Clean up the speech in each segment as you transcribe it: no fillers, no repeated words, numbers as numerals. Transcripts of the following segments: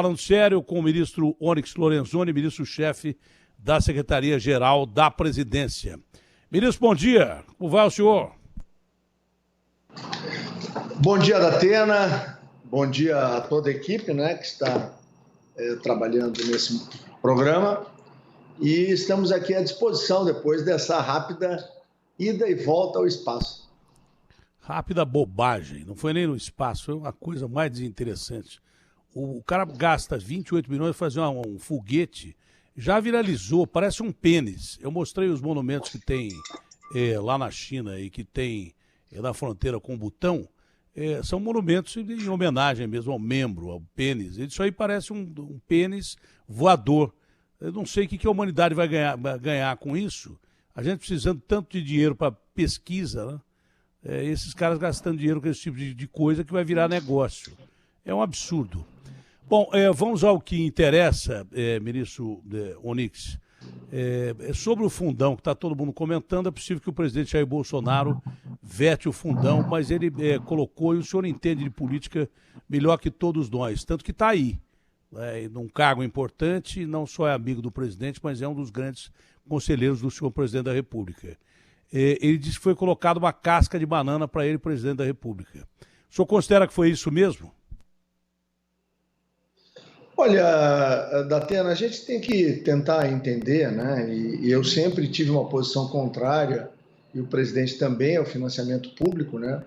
Falando sério com o ministro Onyx Lorenzoni, ministro-chefe da Secretaria-Geral da Presidência. Ministro, bom dia. Como vai o senhor? Bom dia, Datena. Bom dia a toda a equipe, né, que está trabalhando nesse programa. E estamos aqui à disposição depois dessa rápida ida e volta ao espaço. Rápida bobagem. Não foi nem no espaço, foi uma coisa mais desinteressante. O cara gasta 28 milhões para fazer um foguete, já viralizou, parece um pênis. Eu mostrei os monumentos que tem lá na China e que tem na fronteira com o Butão. São monumentos em homenagem mesmo ao membro, ao pênis. Isso aí parece um pênis voador. Eu não sei o que a humanidade vai ganhar com isso. A gente precisando tanto de dinheiro para pesquisa, né? Esses caras gastando dinheiro com esse tipo de coisa que vai virar negócio. É um absurdo. Bom, vamos ao que interessa, ministro Onyx. Sobre o fundão, que está todo mundo comentando, é possível que o presidente Jair Bolsonaro vete o fundão, mas ele colocou, e o senhor entende de política melhor que todos nós, tanto que está aí, num cargo importante, não só é amigo do presidente, mas é um dos grandes conselheiros do senhor presidente da República. Ele disse que foi colocado uma casca de banana para ele, presidente da República. O senhor considera que foi isso mesmo? Olha, Datena, a gente tem que tentar entender, né? E eu sempre tive uma posição contrária, e o presidente também, ao financiamento público, né?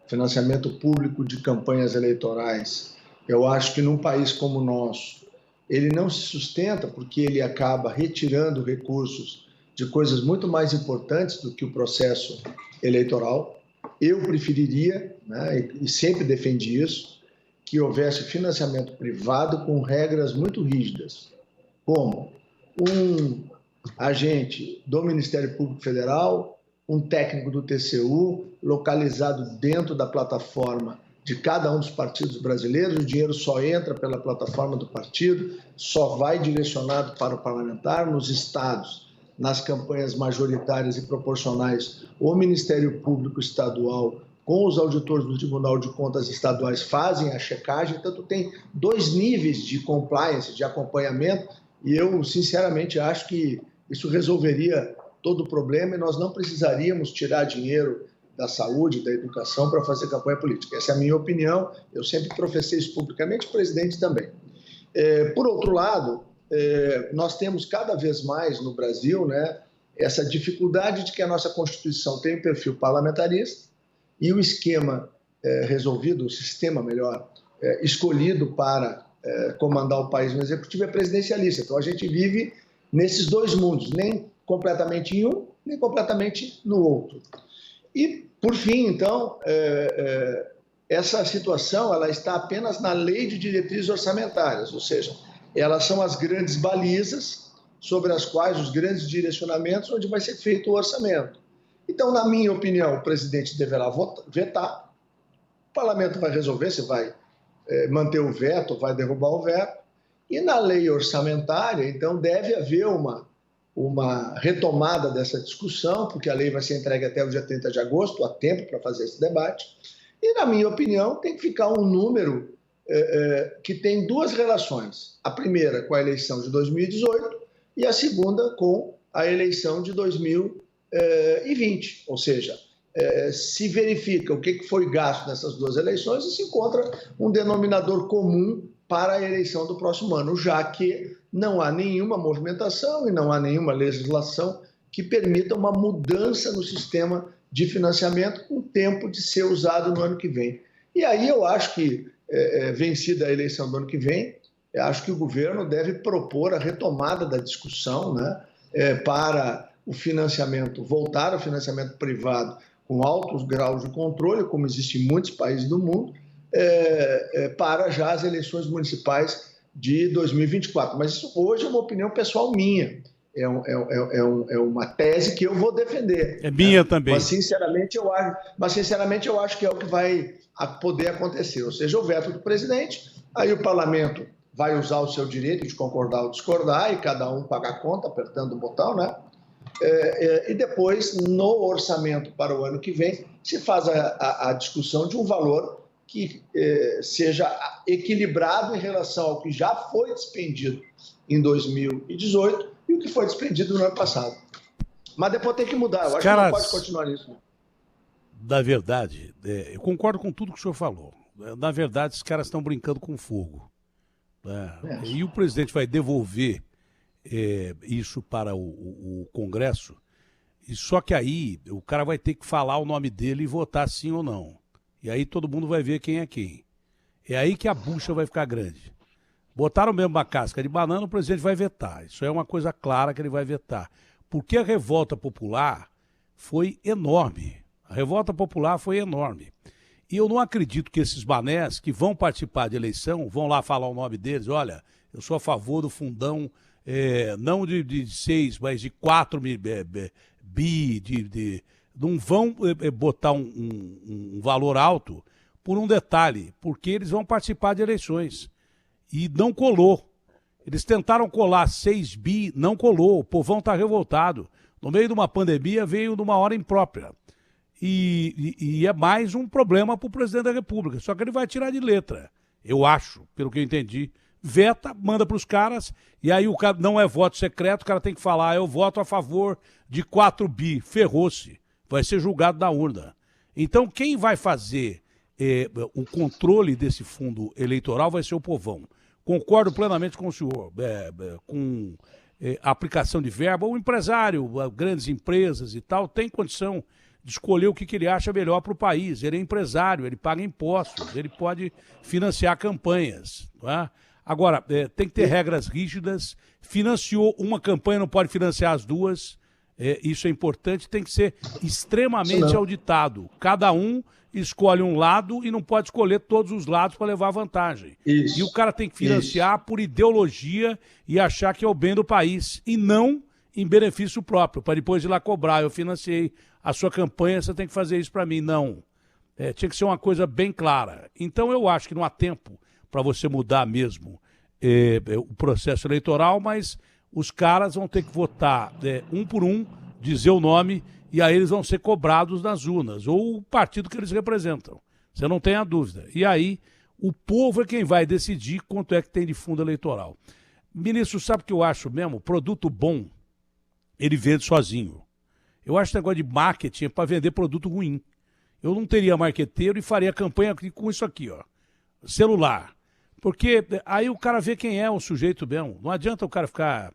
Financiamento público de campanhas eleitorais. Eu acho que num país como o nosso, ele não se sustenta porque ele acaba retirando recursos de coisas muito mais importantes do que o processo eleitoral. Eu preferiria, né, e sempre defendi isso, que houvesse financiamento privado com regras muito rígidas, como um agente do Ministério Público Federal, um técnico do TCU, localizado dentro da plataforma de cada um dos partidos brasileiros, o dinheiro só entra pela plataforma do partido, só vai direcionado para o parlamentar. Nos estados, nas campanhas majoritárias e proporcionais, o Ministério Público Estadual com os auditores do Tribunal de Contas Estaduais fazem a checagem, tanto tem dois níveis de compliance, de acompanhamento, e eu sinceramente acho que isso resolveria todo o problema e nós não precisaríamos tirar dinheiro da saúde, da educação para fazer campanha política. Essa é a minha opinião, eu sempre professei isso publicamente, o presidente também. Por outro lado, nós temos cada vez mais no Brasil, né, essa dificuldade de que a nossa Constituição tem um perfil parlamentarista e o esquema resolvido, o sistema melhor, escolhido para comandar o país no executivo é presidencialista. Então a gente vive nesses dois mundos, nem completamente em um, nem completamente no outro. E, por fim, então, essa situação ela está apenas na lei de diretrizes orçamentárias, ou seja, elas são as grandes balizas sobre as quais os grandes direcionamentos onde vai ser feito o orçamento. Então, na minha opinião, o presidente deverá vetar, o parlamento vai resolver se vai manter o veto ou vai derrubar o veto, e na lei orçamentária, então, deve haver uma retomada dessa discussão, porque a lei vai ser entregue até o dia 30 de agosto, há tempo para fazer esse debate, e, na minha opinião, tem que ficar um número que tem duas relações. A primeira com a eleição de 2018 e a segunda com a eleição de 2020. Ou seja, se verifica o que foi gasto nessas duas eleições e se encontra um denominador comum para a eleição do próximo ano, já que não há nenhuma movimentação e não há nenhuma legislação que permita uma mudança no sistema de financiamento com tempo de ser usado no ano que vem. E aí eu acho que, vencida a eleição do ano que vem, eu acho que o governo deve propor a retomada da discussão, né, para o financiamento, voltar ao financiamento privado com altos graus de controle, como existe em muitos países do mundo, para já as eleições municipais de 2024. Mas isso hoje é uma opinião pessoal minha, é uma tese que eu vou defender. É minha também. Mas sinceramente eu acho que é o que vai poder acontecer, ou seja, o veto do presidente, aí o parlamento vai usar o seu direito de concordar ou discordar, e cada um paga a conta apertando o botão, né? E depois, no orçamento para o ano que vem, se faz a discussão de um valor que seja equilibrado em relação ao que já foi despendido em 2018 e o que foi despendido no ano passado. Mas depois tem que mudar, eu acho que não pode continuar nisso. Na verdade, eu concordo com tudo que o senhor falou. Na verdade, os caras estão brincando com fogo. E o presidente vai devolver isso para o Congresso, e só que aí o cara vai ter que falar o nome dele e votar sim ou não. E aí todo mundo vai ver quem é quem. É aí que a bucha vai ficar grande. Botaram mesmo uma casca de banana, o presidente vai vetar. Isso é uma coisa clara que ele vai vetar. Porque a revolta popular foi enorme. A revolta popular foi enorme. E eu não acredito que esses manés que vão participar de eleição vão lá falar o nome deles. Olha, eu sou a favor do fundão, não de 6, mas de 4 bi. Não vão botar um valor alto por um detalhe, porque eles vão participar de eleições. E não colou. Eles tentaram colar 6 bi, não colou. O povão está revoltado. No meio de uma pandemia, veio numa hora imprópria. E é mais um problema para o presidente da República. Só que ele vai tirar de letra, eu acho, pelo que eu entendi. Veta, manda para os caras, e aí o cara não é voto secreto, o cara tem que falar, eu voto a favor de 4 bi. Ferrou-se. Vai ser julgado na urna. Então, quem vai fazer o controle desse fundo eleitoral vai ser o povão. Concordo plenamente com o senhor, com a aplicação de verba. O empresário, grandes empresas e tal, tem condição de escolher o que ele acha melhor para o país. Ele é empresário, ele paga impostos, ele pode financiar campanhas. Não é? Agora, tem que ter regras rígidas. Financiou uma campanha, não pode financiar as duas. Isso é importante, tem que ser extremamente auditado. Cada um escolhe um lado e não pode escolher todos os lados para levar vantagem. Isso, e o cara tem que financiar por ideologia e achar que é o bem do país, e não em benefício próprio, para depois ir lá cobrar. Eu financiei a sua campanha, você tem que fazer isso para mim. Não. Tinha que ser uma coisa bem clara. Então eu acho que não há tempo para você mudar mesmo o processo eleitoral, mas os caras vão ter que votar um por um, dizer o nome, e aí eles vão ser cobrados nas urnas, ou o partido que eles representam. Você não tem a dúvida. E aí, o povo é quem vai decidir quanto é que tem de fundo eleitoral. Ministro, sabe o que eu acho mesmo? Produto bom, ele vende sozinho. Eu acho que negócio de marketing é para vender produto ruim. Eu não teria marqueteiro e faria campanha com isso aqui, ó. Celular. Porque aí o cara vê quem é o sujeito mesmo. Não adianta o cara ficar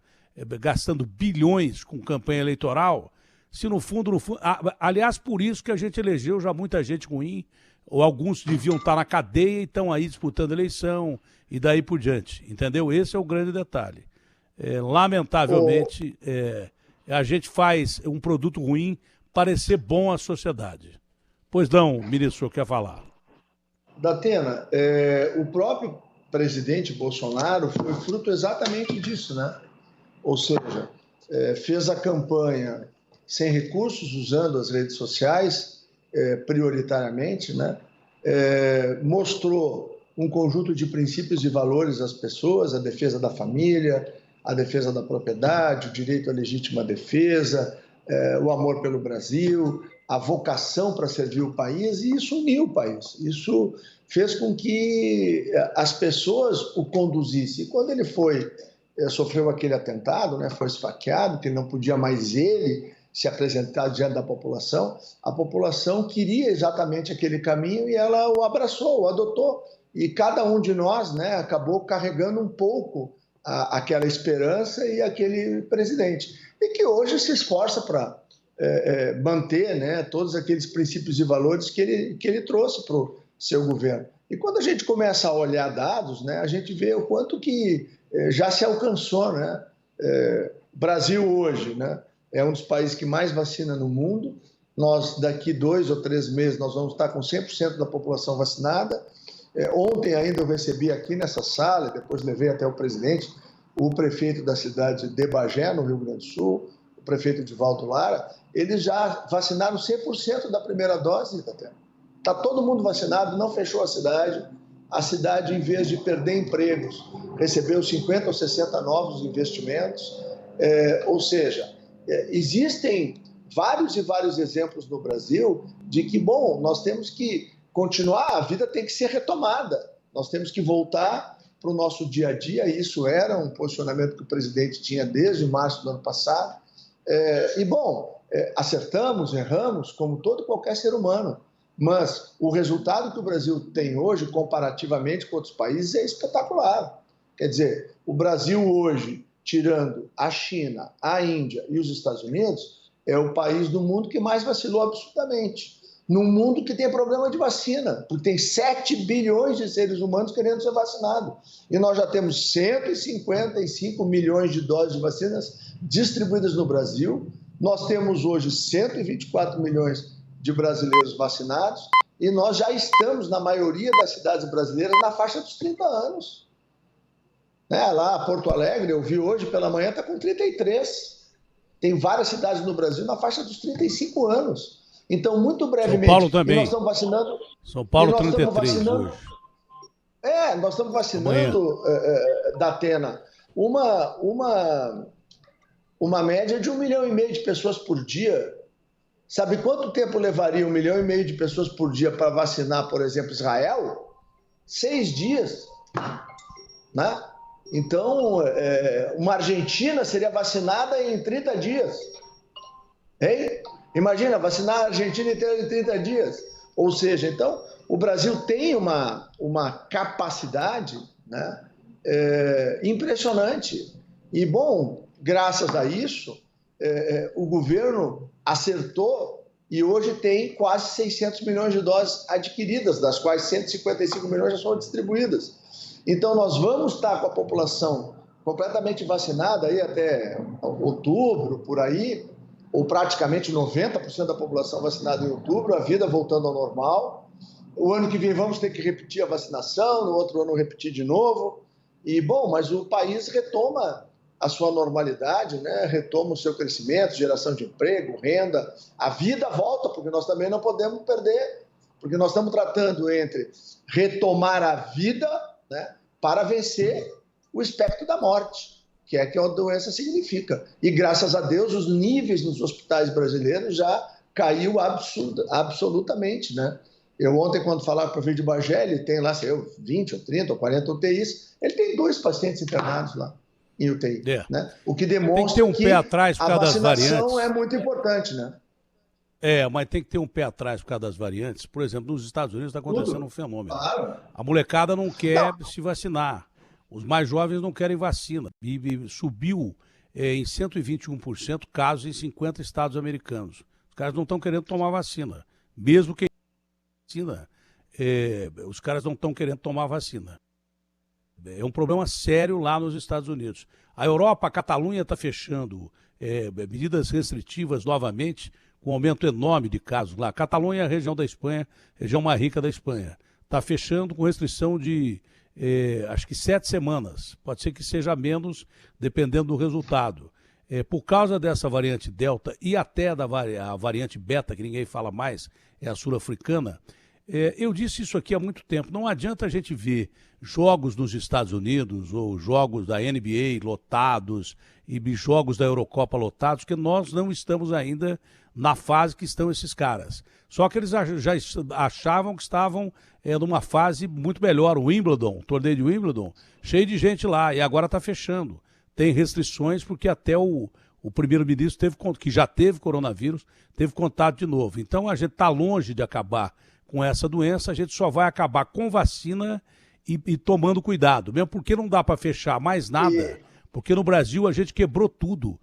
gastando bilhões com campanha eleitoral, se no fundo... aliás, por isso que a gente elegeu já muita gente ruim, ou alguns deviam estar na cadeia e estão aí disputando eleição, e daí por diante, entendeu? Esse é o grande detalhe. Lamentavelmente, a gente faz um produto ruim parecer bom à sociedade. Pois não, ministro, o senhor quer falar? Datena, o próprio presidente Bolsonaro foi fruto exatamente disso, né? Ou seja, fez a campanha sem recursos, usando as redes sociais prioritariamente, né? Mostrou um conjunto de princípios e valores às pessoas, a defesa da família, a defesa da propriedade, o direito à legítima defesa, o amor pelo Brasil, a vocação para servir o país, e isso uniu o país. Isso fez com que as pessoas o conduzissem. E quando ele sofreu aquele atentado, né, foi esfaqueado, que não podia mais ele se apresentar diante da população, a população queria exatamente aquele caminho e ela o abraçou, o adotou. E cada um de nós, né, acabou carregando um pouco aquela esperança e aquele presidente. E que hoje se esforça para manter, né, todos aqueles princípios e valores que ele trouxe para o seu governo. E quando a gente começa a olhar dados, né, a gente vê o quanto que já se alcançou, né? Brasil hoje, né, é um dos países que mais vacina no mundo. Nós, daqui 2 ou 3 meses, nós vamos estar com 100% da população vacinada. Ontem ainda eu recebi aqui nessa sala, depois levei até o presidente, o prefeito da cidade de Bagé, no Rio Grande do Sul, o prefeito Divaldo Lara. Eles já vacinaram 100% da primeira dose, está todo mundo vacinado, não fechou a cidade. A cidade, em vez de perder empregos, recebeu 50 ou 60 novos investimentos. Ou seja, existem vários e vários exemplos no Brasil de que, bom, nós temos que continuar, a vida tem que ser retomada. Nós temos que voltar para o nosso dia a dia. Isso era um posicionamento que o presidente tinha desde março do ano passado. Acertamos, erramos, como todo qualquer ser humano. Mas o resultado que o Brasil tem hoje, comparativamente com outros países, é espetacular. Quer dizer, o Brasil hoje, tirando a China, a Índia e os Estados Unidos, é o país do mundo que mais vacilou absurdamente. Num mundo que tem problema de vacina, porque tem 7 bilhões de seres humanos querendo ser vacinados. E nós já temos 155 milhões de doses de vacinas distribuídas no Brasil. Nós temos hoje 124 milhões de brasileiros vacinados e nós já estamos, na maioria das cidades brasileiras, na faixa dos 30 anos. Lá, Porto Alegre, eu vi hoje pela manhã, está com 33. Tem várias cidades no Brasil na faixa dos 35 anos. Então, muito brevemente... São Paulo também. Nós estamos vacinando... São Paulo, 33 hoje. Nós estamos vacinando, Datena, uma média de 1,5 milhão de pessoas por dia. Sabe quanto tempo levaria 1,5 milhão de pessoas por dia para vacinar, por exemplo, Israel? 6 dias. Né? Então, uma Argentina seria vacinada em 30 dias. Hein? Imagina, vacinar a Argentina inteira em 30 dias. Ou seja, então, o Brasil tem uma capacidade, né, impressionante. E, bom, graças a isso, o governo acertou e hoje tem quase 600 milhões de doses adquiridas, das quais 155 milhões já são distribuídas. Então, nós vamos estar com a população completamente vacinada aí até outubro, por aí, ou praticamente 90% da população vacinada em outubro, a vida voltando ao normal. O ano que vem vamos ter que repetir a vacinação, no outro ano repetir de novo. E, bom, mas o país retoma a sua normalidade, né? Retoma o seu crescimento, geração de emprego, renda. A vida volta, porque nós também não podemos perder, porque nós estamos tratando entre retomar a vida, né, para vencer o espectro da morte, que é que a doença significa. E, graças a Deus, os níveis nos hospitais brasileiros já caiu absolutamente, né? Eu ontem, quando falava com o prefeito de Bagé, ele tem lá, sei eu, 20 ou 30 ou 40 UTIs, ele tem 2 pacientes internados lá em UTI. Né? O que demonstra tem que ter um pé atrás por causa das variantes. A vacinação é muito importante, né? Mas tem que ter um pé atrás por causa das variantes. Por exemplo, nos Estados Unidos está acontecendo um fenômeno. Claro. A molecada não quer se vacinar. Os mais jovens não querem vacina. E subiu em 121% casos em 50 estados americanos. Os caras não estão querendo tomar vacina. Mesmo que vacina, os caras não estão querendo tomar vacina. É um problema sério lá nos Estados Unidos. A Europa, a Catalunha está fechando medidas restritivas novamente, com um aumento enorme de casos lá. A Catalunha é a região da Espanha, região mais rica da Espanha. Está fechando com restrição de acho que 7 semanas, pode ser que seja menos, dependendo do resultado. Por causa dessa variante Delta e até a variante Beta, que ninguém fala mais, é a sul-africana, eu disse isso aqui há muito tempo, não adianta a gente ver jogos nos Estados Unidos ou jogos da NBA lotados e jogos da Eurocopa lotados, porque nós não estamos ainda na fase que estão esses caras. Só que eles já achavam que estavam numa fase muito melhor. O Wimbledon, o torneio de Wimbledon, cheio de gente lá, e agora está fechando. Tem restrições porque até o primeiro-ministro, que já teve coronavírus, teve contato de novo. Então a gente está longe de acabar com essa doença, a gente só vai acabar com vacina e tomando cuidado, mesmo porque não dá para fechar mais nada, porque no Brasil a gente quebrou tudo.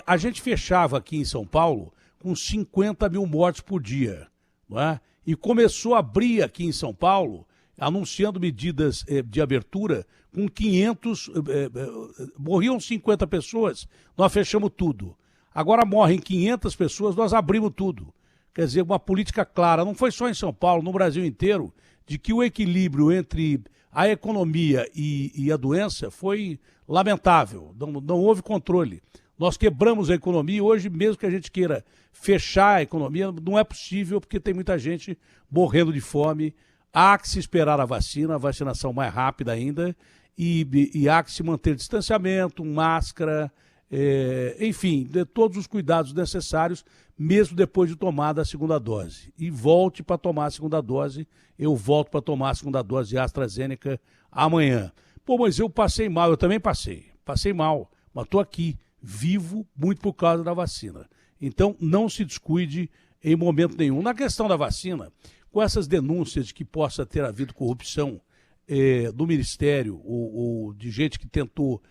A gente fechava aqui em São Paulo com 50 mil mortes por dia, não é? E começou a abrir aqui em São Paulo, anunciando medidas de abertura, com 500, morriam 50 pessoas, nós fechamos tudo. Agora morrem 500 pessoas, nós abrimos tudo. Quer dizer, uma política clara, não foi só em São Paulo, no Brasil inteiro, de que o equilíbrio entre a economia e a doença foi lamentável, não houve controle. Nós quebramos a economia e hoje, mesmo que a gente queira fechar a economia, não é possível porque tem muita gente morrendo de fome. Há que se esperar a vacinação mais rápida ainda, e há que se manter distanciamento, máscara, enfim, dê todos os cuidados necessários, mesmo depois de tomar a segunda dose. E volte para tomar a segunda dose. Eu volto para tomar a segunda dose de AstraZeneca amanhã. Pô, mas eu passei mal, eu também passei mal, mas estou aqui, vivo, muito por causa da vacina. Então, não se descuide em momento nenhum. Na questão da vacina, com essas denúncias de que possa ter havido corrupção do Ministério, ou de gente que tentou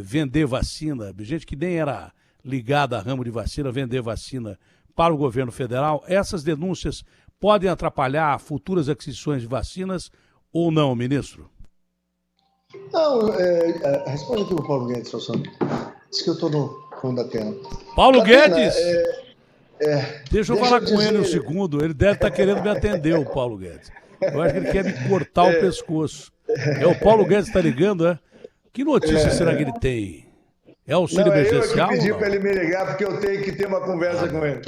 vender vacina, gente que nem era ligada a ramo de vacina, vender vacina para o governo federal, essas denúncias podem atrapalhar futuras aquisições de vacinas ou não, ministro? Não, responde aqui o Paulo Guedes, Faustão. Diz que eu estou no fundo da tela. Paulo Guedes! Deixa eu falar eu com ele um dizer- segundo. Ele deve estar querendo me atender, o Paulo Guedes. Eu acho que ele quer me cortar o pescoço. O Paulo Guedes está ligando, é? Que notícia será que ele tem? É auxílio Não, emergencial? eu que pedi ou para não? ele me ligar, porque eu tenho que ter uma conversa com ele.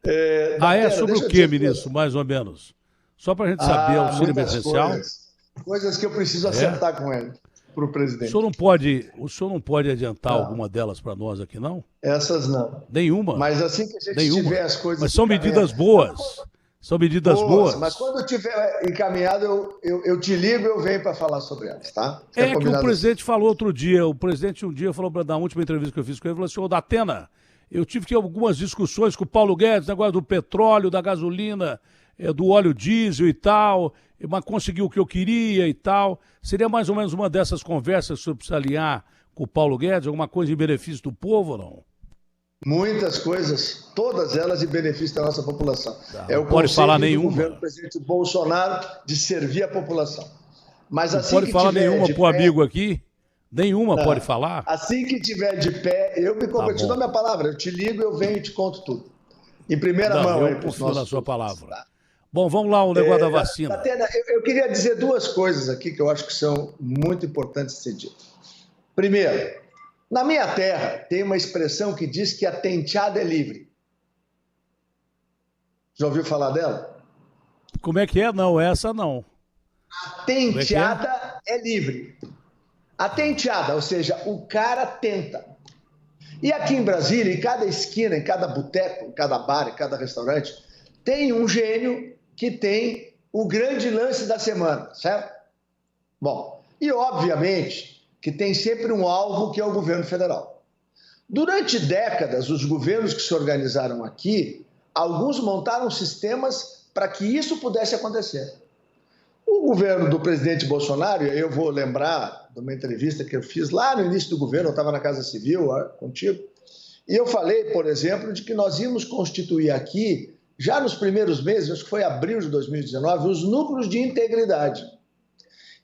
É Datena, sobre deixa o eu quê, dizer ministro, mais ou menos? Só para a gente saber, auxílio muitas emergencial? coisas que eu preciso acertar com ele, para o O presidente. senhor não pode adiantar alguma delas para nós aqui, não? Essas não. Nenhuma? Mas assim que a gente Nenhuma. tiver as coisas Mas são medidas encaminhadas- boas. São medidas boas. Mas quando eu tiver encaminhado, eu te ligo e eu venho para falar sobre elas, tá? Fica É que o combinado presidente falou outro dia, o presidente um dia falou, na última entrevista que eu fiz com ele, falou assim, ô Datena, eu tive que ter algumas discussões com o Paulo Guedes, negócio do petróleo, da gasolina, do óleo diesel e tal, mas conseguiu o que eu queria e tal. Seria mais ou menos uma dessas conversas que o senhor precisa alinhar com o Paulo Guedes, alguma coisa em benefício do povo ou não? Muitas coisas, todas elas em benefício da nossa população. Não o pode falar conceito do nenhuma. governo do presidente Bolsonaro de servir a população. Mas Não assim pode que falar tiver nenhuma de pro pé, amigo aqui? Nenhuma pode falar? Assim que tiver de pé, eu te bom. dou minha palavra, eu te ligo, eu venho e te conto tudo. Em primeira mão. Não, aí eu pros confio na nossos sua ouvintes, palavra. tá? Bom, vamos lá, o negócio da vacina. Datena, eu queria dizer duas coisas aqui que eu acho que são muito importantes de ser dito. Primeiro, na minha terra tem uma expressão que diz que a tenteada é livre. Já ouviu falar dela? Como é que é? Não, essa não. A tenteada é livre. A tenteada, ou seja, o cara tenta. E aqui em Brasília, em cada esquina, em cada boteco, em cada bar, em cada restaurante, tem um gênio que tem o grande lance da semana, certo? Bom, e obviamente que tem sempre um alvo que é o governo federal. Durante décadas, os governos que se organizaram aqui, alguns montaram sistemas para que isso pudesse acontecer. O governo do presidente Bolsonaro, eu vou lembrar de uma entrevista que eu fiz lá no início do governo, eu estava na Casa Civil contigo, e eu falei, por exemplo, de que nós íamos constituir aqui, já nos primeiros meses, acho que foi abril de 2019, os núcleos de integridade.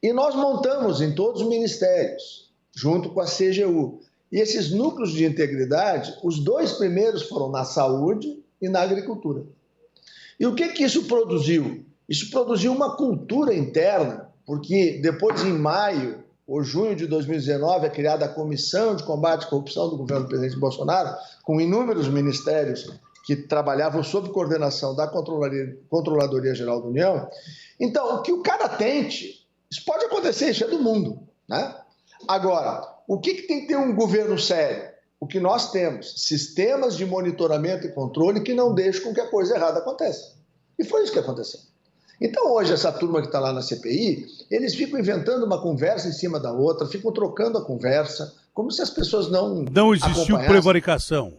E nós montamos em todos os ministérios, junto com a CGU. E esses núcleos de integridade, os dois primeiros foram na saúde e na agricultura. E o que isso produziu? Isso produziu uma cultura interna, porque depois, em maio ou junho de 2019, é criada a Comissão de Combate à Corrupção do governo do presidente Bolsonaro, com inúmeros ministérios que trabalhavam sob coordenação da Controladoria Geral da União. Então, o que o cara tente, isso pode acontecer, isso é do mundo, né? Agora, o que tem que ter um governo sério? O que nós temos? Sistemas de monitoramento e controle que não deixam com que a coisa errada aconteça. E foi isso que aconteceu. Então, hoje, essa turma que está lá na CPI, eles ficam inventando uma conversa em cima da outra, ficam trocando a conversa, como se as pessoas não existiu prevaricação.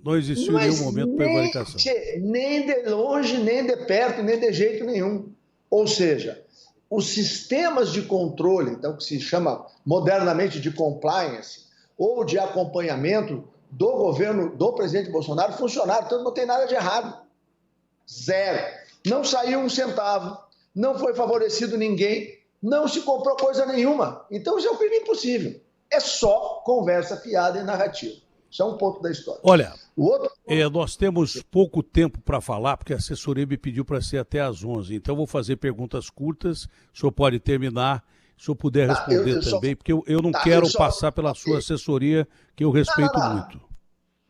Não existiu em nenhum momento prevaricação. Nem de longe, nem de perto, nem de jeito nenhum. Ou seja, os sistemas de controle, então, que se chama modernamente de compliance, ou de acompanhamento do governo do presidente Bolsonaro, funcionaram, então não tem nada de errado. Zero. Não saiu um centavo, não foi favorecido ninguém, não se comprou coisa nenhuma. Então isso é um crime impossível. É só conversa fiada e narrativa. Isso é um ponto da história. Olha, o outro... nós temos pouco tempo para falar, porque a assessoria me pediu para ser até às 11. Então vou fazer perguntas curtas, o senhor pode terminar, se o senhor puder responder também, porque eu não quero passar pela sua assessoria, que eu respeito muito.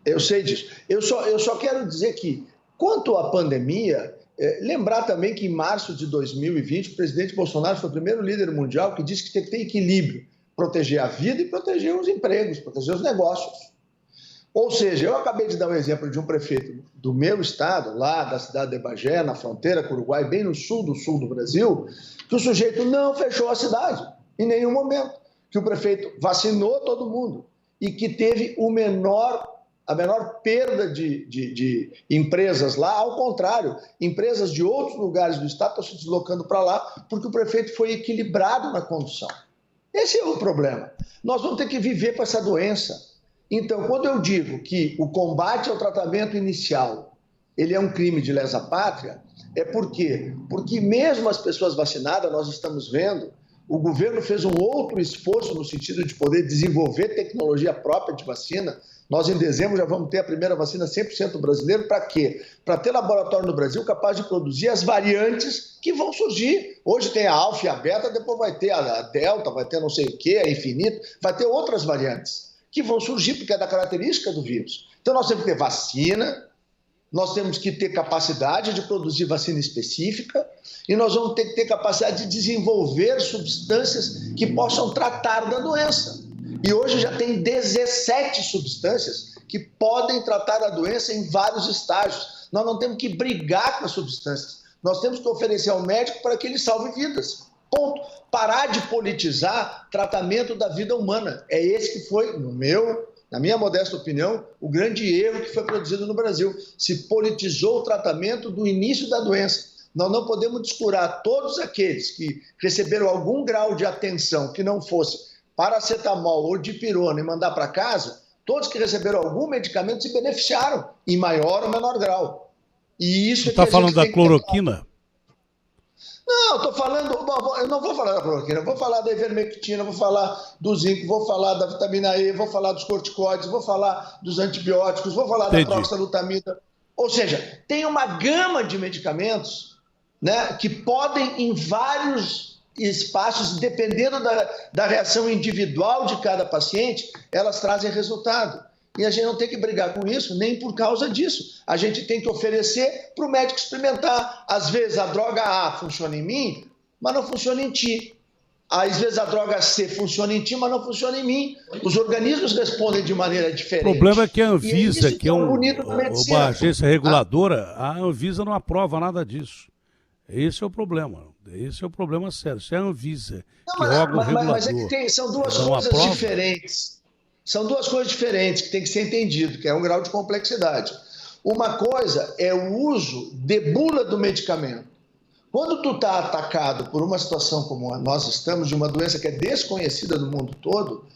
Eu sei disso. Eu só quero dizer que, quanto à pandemia... lembrar também que em março de 2020, o presidente Bolsonaro foi o primeiro líder mundial que disse que tem que ter equilíbrio. proteger a vida e proteger os empregos, proteger os negócios. Ou seja, eu acabei de dar um exemplo de um prefeito do meu estado, lá da cidade de Bagé, na fronteira com o Uruguai, bem no sul do Brasil, que o sujeito não fechou a cidade em nenhum momento, que o prefeito vacinou todo mundo e que teve a menor perda de empresas lá. Ao contrário, empresas de outros lugares do estado estão se deslocando para lá porque o prefeito foi equilibrado na condução. Esse é o problema. Nós vamos ter que viver com essa doença. Então, quando eu digo que o combate ao tratamento inicial ele é um crime de lesa pátria, é por quê? Porque mesmo as pessoas vacinadas, nós estamos vendo, o governo fez um outro esforço no sentido de poder desenvolver tecnologia própria de vacina. Nós, em dezembro, já vamos ter a primeira vacina 100% brasileira. Para quê? Para ter laboratório no Brasil capaz de produzir as variantes que vão surgir. Hoje tem a alfa e a beta, depois vai ter a delta, vai ter não sei o quê, a infinito, vai ter outras variantes que vão surgir porque é da característica do vírus. Então, nós temos que ter vacina, nós temos que ter capacidade de produzir vacina específica e nós vamos ter que ter capacidade de desenvolver substâncias que possam tratar da doença. E hoje já tem 17 substâncias que podem tratar a doença em vários estágios. Nós não temos que brigar com as substâncias. Nós temos que oferecer ao médico para que ele salve vidas. Ponto. Parar de politizar tratamento da vida humana. É esse que foi, na minha modesta opinião, o grande erro que foi produzido no Brasil. Se politizou o tratamento do início da doença. Nós não podemos descurar todos aqueles que receberam algum grau de atenção que não fosse paracetamol ou dipirona e mandar para casa, todos que receberam algum medicamento se beneficiaram, em maior ou menor grau. E isso Você está falando da cloroquina? Não, estou falando, eu não vou falar da cloroquina, eu vou falar da ivermectina, vou falar do zinco, vou falar da vitamina E, vou falar dos corticoides, vou falar dos antibióticos, vou falar da proxalutamida. Ou seja, tem uma gama de medicamentos, né, que podem, em vários espaços, dependendo da reação individual de cada paciente, elas trazem resultado. E a gente não tem que brigar com isso, nem por causa disso. A gente tem que oferecer para o médico experimentar. Às vezes a droga A funciona em mim, mas não funciona em ti. Às vezes a droga C funciona em ti, mas não funciona em mim. Os organismos respondem de maneira diferente. O problema é que a Anvisa, que é uma agência reguladora, a Anvisa não aprova nada disso. Esse é o problema. Esse é o problema sério. Se é a Anvisa, que é órgão regulador, mas é que são duas coisas diferentes. São duas coisas diferentes que tem que ser entendido, que é um grau de complexidade. Uma coisa é o uso de bula do medicamento. Quando tu está atacado por uma situação como nós estamos, de uma doença que é desconhecida no mundo todo,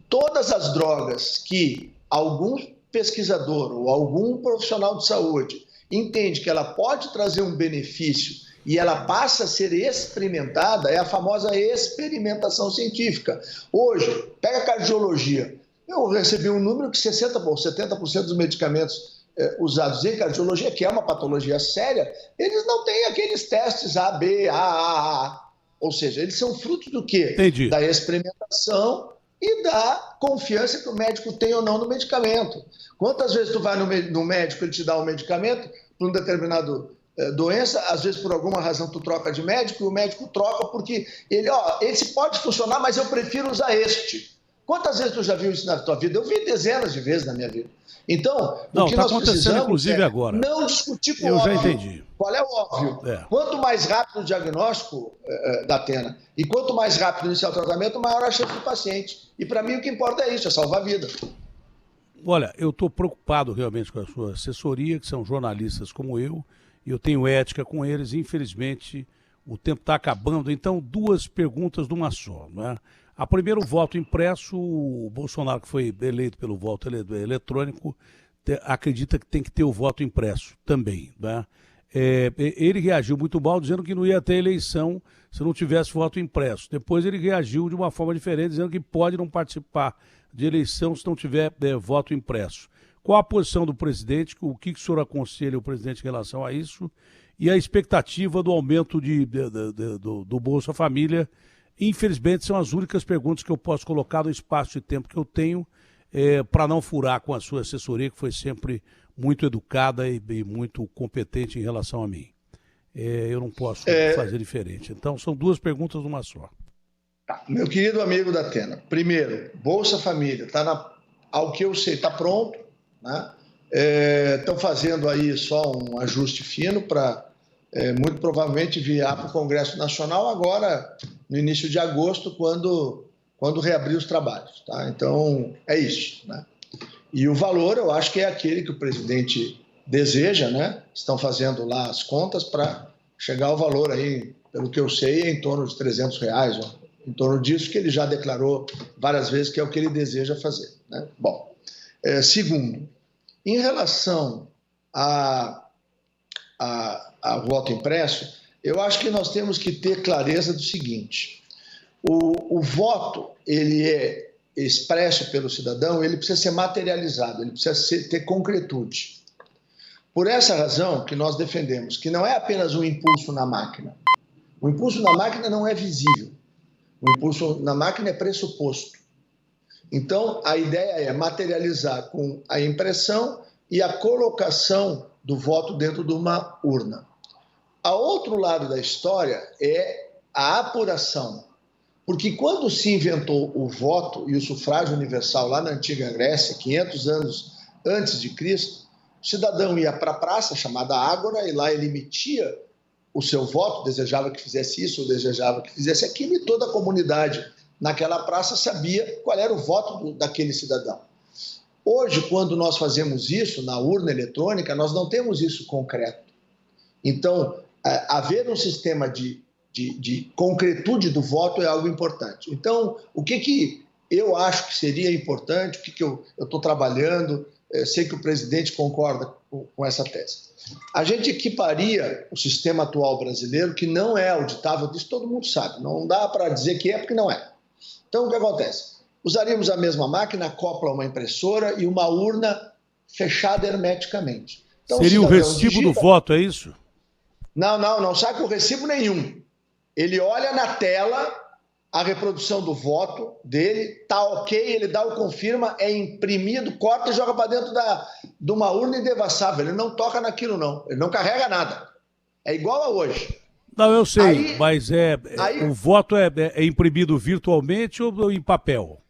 todas as drogas que algum pesquisador ou algum profissional de saúde entende que ela pode trazer um benefício e ela passa a ser experimentada, é a famosa experimentação científica. Hoje, pega a cardiologia. Eu recebi um número que 60% ou 70% dos medicamentos usados em cardiologia, que é uma patologia séria, eles não têm aqueles testes A, B, A. Ou seja, eles são fruto do quê? Entendi. Da experimentação e da confiança que o médico tem ou não no medicamento. Quantas vezes tu vai no médico, ele te dá um medicamento para um determinado doença, às vezes por alguma razão tu troca de médico e o médico troca porque esse pode funcionar, mas eu prefiro usar este. Quantas vezes tu já viu isso na tua vida? Eu vi dezenas de vezes na minha vida. Então, o que nós precisamos inclusive agora. Não discutir com o óbvio. Eu já entendi. Qual é o óbvio? Quanto mais rápido o diagnóstico da Atena e quanto mais rápido iniciar o tratamento, maior a chance do paciente. E para mim o que importa é isso, é salvar a vida. Olha, eu estou preocupado realmente com a sua assessoria, que são jornalistas como eu tenho ética com eles, infelizmente o tempo está acabando, então duas perguntas numa só, né? A primeira, o voto impresso, o Bolsonaro, que foi eleito pelo voto eletrônico, acredita que tem que ter o voto impresso também, né? Ele reagiu muito mal, dizendo que não ia ter eleição se não tivesse voto impresso. Depois ele reagiu de uma forma diferente, dizendo que pode não participar de eleição se não tiver voto impresso. Qual a posição do presidente? O que o senhor aconselha o presidente em relação a isso? E a expectativa do aumento do Bolsa Família? Infelizmente, são as únicas perguntas que eu posso colocar no espaço de tempo que eu tenho para não furar com a sua assessoria, que foi sempre muito educada e muito competente em relação a mim. Eu não posso fazer diferente. Então, são duas perguntas numa só. Tá. Meu querido amigo da Atena, primeiro, Bolsa Família, ao que eu sei, está pronto, né? Estão fazendo aí só um ajuste fino para, muito provavelmente, enviar para o Congresso Nacional agora, no início de agosto, quando reabrir os trabalhos. Tá? Então, é isso. Né? E o valor, eu acho que é aquele que o presidente deseja, né? Estão fazendo lá as contas para chegar ao valor aí, pelo que eu sei, em torno de R$ 300, ó, em torno disso que ele já declarou várias vezes que é o que ele deseja fazer. Né? Bom, segundo, em relação a voto impresso, eu acho que nós temos que ter clareza do seguinte: o voto, ele é expresso pelo cidadão, ele precisa ser materializado, ele precisa ter concretude. Por essa razão que nós defendemos que não é apenas um impulso na máquina. O impulso na máquina não é visível. O impulso na máquina é pressuposto. Então, a ideia é materializar com a impressão e a colocação do voto dentro de uma urna. A outro lado da história é a apuração. Porque quando se inventou o voto e o sufrágio universal lá na antiga Grécia, 500 anos antes de Cristo, o cidadão ia para a praça, chamada Ágora, e lá ele emitia o seu voto, desejava que fizesse isso ou desejava que fizesse aquilo, e toda a comunidade naquela praça sabia qual era o voto daquele cidadão. Hoje, quando nós fazemos isso na urna eletrônica, nós não temos isso concreto. Então, haver um sistema de concretude do voto é algo importante. Então, o que eu acho que seria importante, o que eu estou trabalhando, sei que o presidente concorda com essa tese. A gente equiparia o sistema atual brasileiro, que não é auditável, disso todo mundo sabe, não dá para dizer que é porque não é. Então, o que acontece? Usaríamos a mesma máquina, acopla uma impressora e uma urna fechada hermeticamente. Então, seria o recibo do voto, é isso? Não sai com recibo nenhum. Ele olha na tela a reprodução do voto dele, tá ok, ele dá o confirma, é imprimido, corta e joga para dentro de uma urna indevassável. Ele não toca naquilo, não. Ele não carrega nada. É igual a hoje. Não, eu sei, mas o voto é imprimido virtualmente ou em papel?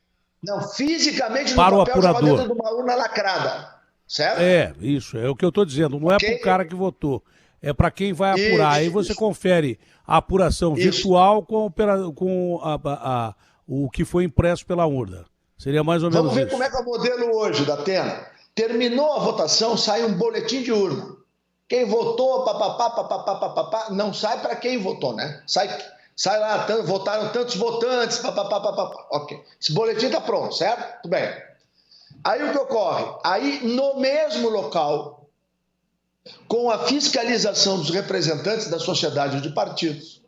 Não, fisicamente no para papel, o apurador. dentro de uma urna lacrada. Certo? Isso, é o que eu estou dizendo. Não é para o cara que votou. É para quem vai apurar. Aí você confere a apuração virtual com o que foi impresso pela urna. Seria mais ou menos isso. Vamos ver como é que é o modelo hoje da Atena. Terminou a votação, sai um boletim de urna. Quem votou, papapá, não sai para quem votou, né? Sai lá, votaram tantos votantes, papapá. Ok. Esse boletim está pronto, certo? Tudo bem. Aí o que ocorre? Aí no mesmo local, com a fiscalização dos representantes da sociedade ou de partidos,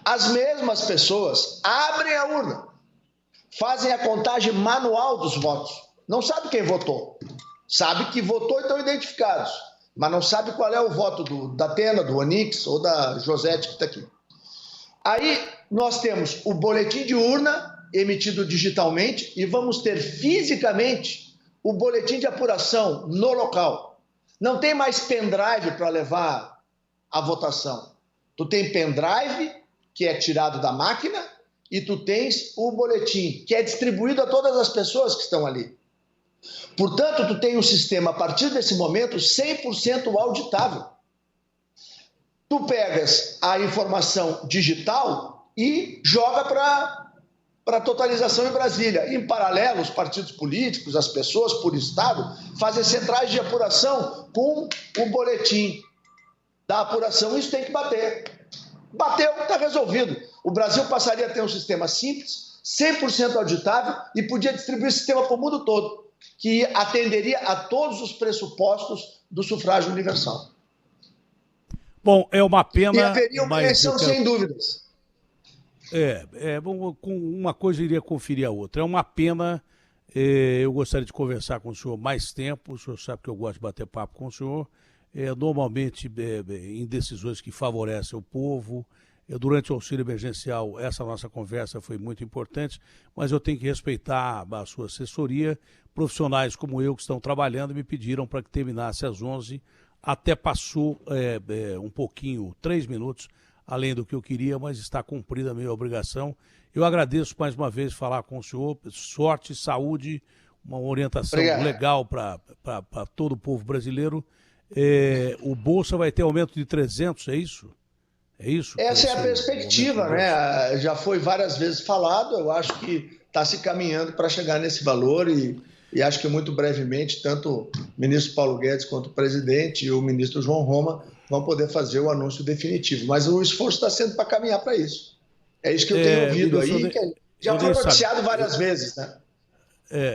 as mesmas pessoas abrem a urna, fazem a contagem manual dos votos. Não sabe quem votou. Sabe que votou e estão identificados, mas não sabe qual é o voto da Atena, do Onix ou da Josete que está aqui. Aí nós temos o boletim de urna emitido digitalmente e vamos ter fisicamente o boletim de apuração no local. Não tem mais pendrive para levar a votação. Tu tem pendrive, que é tirado da máquina, e tu tens o boletim, que é distribuído a todas as pessoas que estão ali. Portanto, tu tem um sistema, a partir desse momento, 100% auditável. Tu pegas a informação digital e joga para totalização em Brasília. Em paralelo, os partidos políticos, as pessoas por estado, fazem centrais de apuração com o boletim da apuração. Isso tem que bater. Bateu, está resolvido. O Brasil passaria a ter um sistema simples, 100% auditável e podia distribuir esse sistema para o mundo todo, que atenderia a todos os pressupostos do sufrágio universal. Bom, é uma pena... E haveria uma eleição sem dúvidas. Uma coisa iria conferir a outra. É uma pena, eu gostaria de conversar com o senhor mais tempo, o senhor sabe que eu gosto de bater papo com o senhor, normalmente em decisões que favorecem o povo. Durante o auxílio emergencial, essa nossa conversa foi muito importante, mas eu tenho que respeitar a sua assessoria. Profissionais como eu que estão trabalhando me pediram para que terminasse às 11h, até passou um pouquinho, 3 minutos, além do que eu queria, mas está cumprida a minha obrigação Eu agradeço mais uma vez falar com o senhor. Sorte, saúde, uma orientação Obrigado. legal para todo o povo brasileiro. O Bolsa vai ter aumento de 300, é isso? É isso? Essa é a perspectiva, né? Já foi várias vezes falado, eu acho que está se caminhando para chegar nesse valor e acho que muito brevemente, tanto o ministro Paulo Guedes quanto o presidente e o ministro João Roma vão poder fazer o anúncio definitivo. Mas o esforço está sendo para caminhar para isso. É isso que eu tenho ouvido aí, que já foi noticiado várias vezes, né?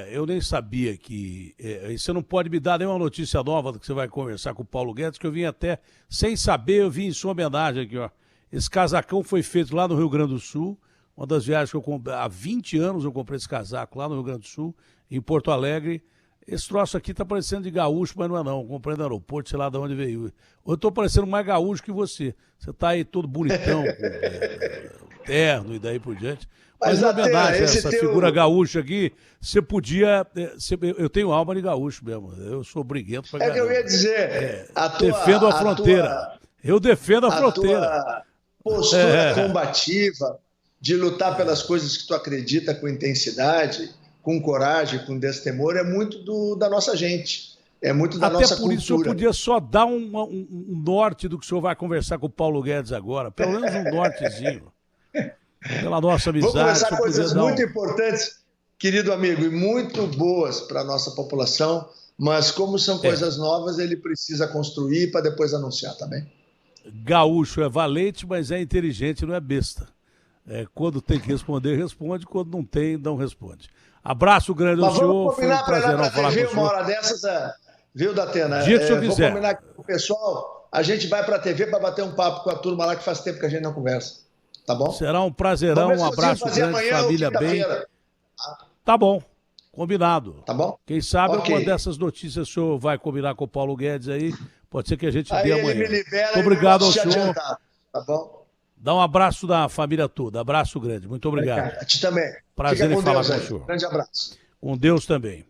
Eu nem sabia que... você não pode me dar nenhuma notícia nova que você vai conversar com o Paulo Guedes, que eu vim até, sem saber, eu vim em sua homenagem aqui, ó. Esse casacão foi feito lá no Rio Grande do Sul, uma das viagens que eu comprei, há 20 anos eu comprei esse casaco lá no Rio Grande do Sul, em Porto Alegre. Esse troço aqui tá parecendo de gaúcho, mas não é não, eu comprei no aeroporto, sei lá de onde veio. Eu tô parecendo mais gaúcho que você. Você tá aí todo bonitão, com terno e daí por diante. Mas em homenagem a essa figura gaúcha aqui, você podia... eu tenho alma de gaúcho mesmo. Eu sou briguento pra caramba. É que eu ia dizer... defendo a fronteira. Eu defendo a fronteira. Tua postura combativa de lutar pelas coisas que tu acredita com intensidade, com coragem, com destemor, é muito da nossa gente. É muito da nossa cultura. Até por isso eu podia só dar um norte do que o senhor vai conversar com o Paulo Guedes agora. Pelo menos um nortezinho. Pela nossa amizade. Vou começar coisas muito importantes, querido amigo, e muito boas para a nossa população, mas como são coisas novas, ele precisa construir para depois anunciar também. Gaúcho é valente, mas é inteligente, não é besta. Quando tem que responder, responde. Quando não tem, não responde. Abraço grande ao senhor. Foi um prazer falar com o senhor. Uma hora dessas, viu, Datena? Dia que o senhor quiser. Vou combinar com o pessoal. A gente vai para a TV para bater um papo com a turma lá, que faz tempo que a gente não conversa. Tá bom? Será um prazerão, um abraço grande, amanhã, família bem. Tá bom, combinado. Tá bom? Quem sabe alguma dessas notícias o senhor vai combinar com o Paulo Guedes aí, pode ser que a gente dê amanhã. Ele me libera, muito obrigado ao senhor. Adiantar, tá bom? Dá um abraço da família toda, abraço grande, muito obrigado. A ti também. Prazer em falar com o senhor. Grande abraço. Com Deus também.